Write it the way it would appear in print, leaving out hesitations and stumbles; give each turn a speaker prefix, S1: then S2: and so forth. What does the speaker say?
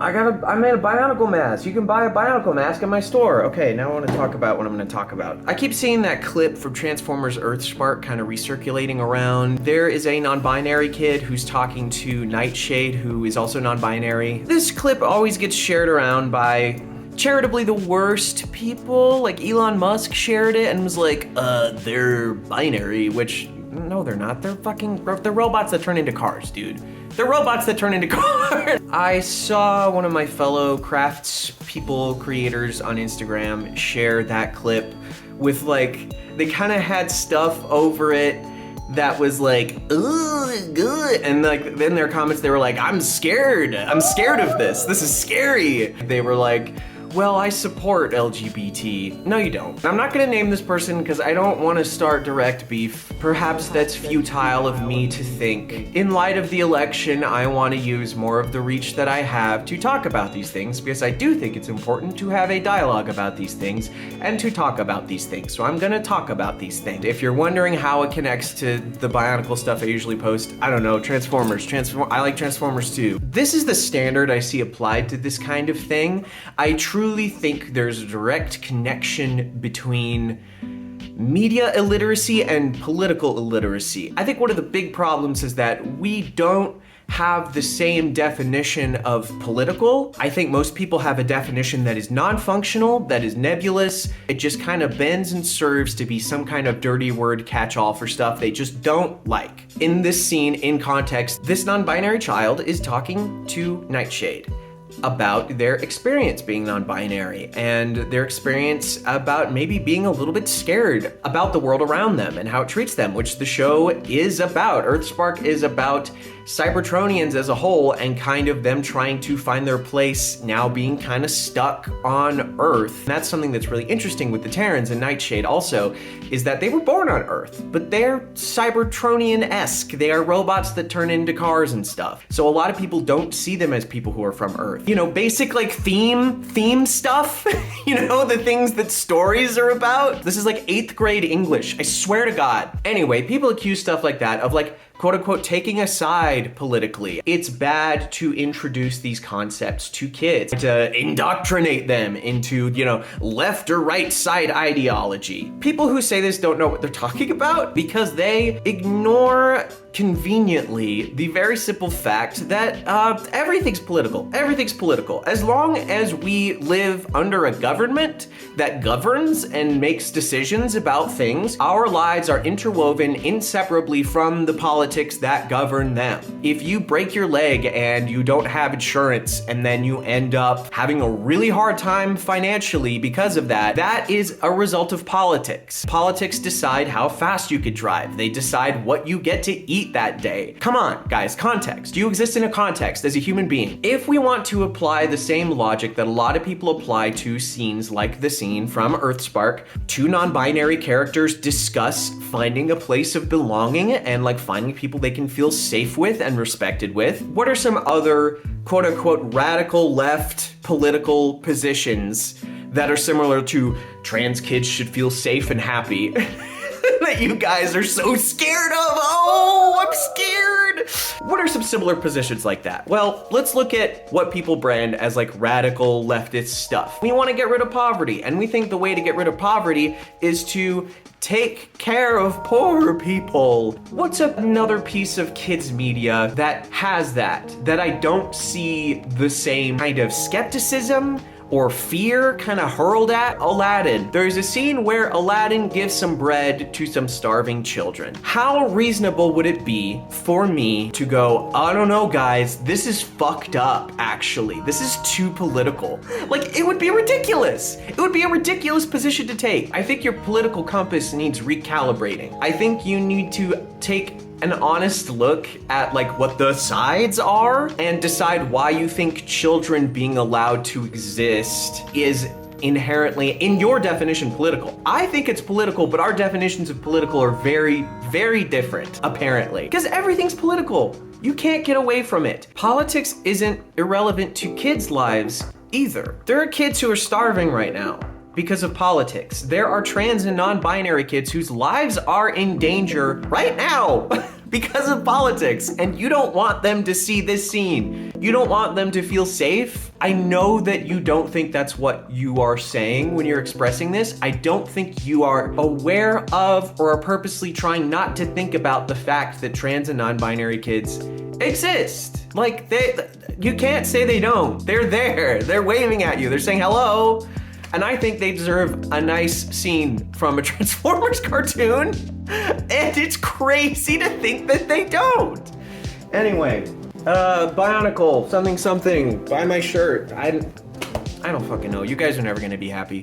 S1: I made a Bionicle mask. You can buy a Bionicle mask at my store. Okay, now I want to talk about what I'm going to talk about. I keep seeing that clip from Transformers Earthspark kind of recirculating around. There is a non-binary kid who's talking to Nightshade, who is also non-binary. This clip always gets shared around by charitably the worst people. Like Elon Musk shared it and was like, they're binary, which no, they're not. They're robots that turn into cars, dude. They're robots that turn into cars. I saw one of my fellow crafts people creators on Instagram share that clip with like, they kind of had stuff over it that was like, ugh, good. And like, then their comments, they were like, I'm scared of this. This is scary. They were like, well, I support LGBT. No, you don't. I'm not gonna name this person because I don't want to start direct beef. Perhaps that's futile of me to think. In light of the election, I want to use more of the reach that I have to talk about these things because I do think it's important to have a dialogue about these things and to talk about these things. So I'm gonna talk about these things. If you're wondering how it connects to the Bionicle stuff I usually post, I don't know, Transformers. I like Transformers too. This is the standard I see applied to this kind of thing. I truly think there's a direct connection between media illiteracy and political illiteracy. I think one of the big problems is that we don't have the same definition of political. I think most people have a definition that is non-functional, that is nebulous. It just kind of bends and serves to be some kind of dirty word catch-all for stuff they just don't like. In this scene, in context, this non-binary child is talking to Nightshade about their experience being non-binary and their experience about maybe being a little bit scared about the world around them and how it treats them, which the show is about. Earthspark is about Cybertronians as a whole and kind of them trying to find their place now being kind of stuck on Earth. And that's something that's really interesting with the Terrans and Nightshade also, is that they were born on Earth, but they're Cybertronian-esque. They are robots that turn into cars and stuff. So a lot of people don't see them as people who are from Earth. You know, basic like theme stuff, you know, the things that stories are about. This is like 8th grade English, I swear to God. Anyway, people accuse stuff like that of like, quote unquote, taking a side politically. It's bad to introduce these concepts to kids, to indoctrinate them into, you know, left or right side ideology. People who say this don't know what they're talking about because they ignore conveniently the very simple fact that everything's political. Everything's political. As long as we live under a government that governs and makes decisions about things, our lives are interwoven inseparably from the politics that govern them. If you break your leg and you don't have insurance and then you end up having a really hard time financially because of that, that is a result of politics. Politics decide how fast you could drive. They decide what you get to eat that day. Come on, guys, context. You exist in a context as a human being. If we want to apply the same logic that a lot of people apply to scenes like the scene from Earthspark, two non-binary characters discuss finding a place of belonging and like finding people they can feel safe with and respected with. What are some other quote unquote radical left political positions that are similar to trans kids should feel safe and happy? That you guys are so scared of. Oh, I'm scared. What are some similar positions like that? Well, let's look at what people brand as like radical leftist stuff. We want to get rid of poverty, and we think the way to get rid of poverty is to take care of poor people. What's another piece of kids media that has that I don't see the same kind of skepticism or fear kind of hurled at? Aladdin. There's a scene where Aladdin gives some bread to some starving children. How reasonable would it be for me to go, I don't know guys, this is fucked up actually. This is too political. Like, it would be ridiculous. It would be a ridiculous position to take. I think your political compass needs recalibrating. I think you need to take an honest look at like what the sides are and decide why you think children being allowed to exist is inherently, in your definition, political. I think it's political, but our definitions of political are very, very different, apparently. Because everything's political. You can't get away from it. Politics isn't irrelevant to kids' lives either. There are kids who are starving right now because of politics. There are trans and non-binary kids whose lives are in danger right now because of politics, and you don't want them to see this scene. You don't want them to feel safe? I know that you don't think that's what you are saying when you're expressing this. I don't think you are aware of or are purposely trying not to think about the fact that trans and non-binary kids exist. Like, you can't say they don't. They're there. They're waving at you. They're saying hello. And I think they deserve a nice scene from a Transformers cartoon. And it's crazy to think that they don't. Anyway, Bionicle, something, buy my shirt. I don't fucking know. You guys are never gonna be happy.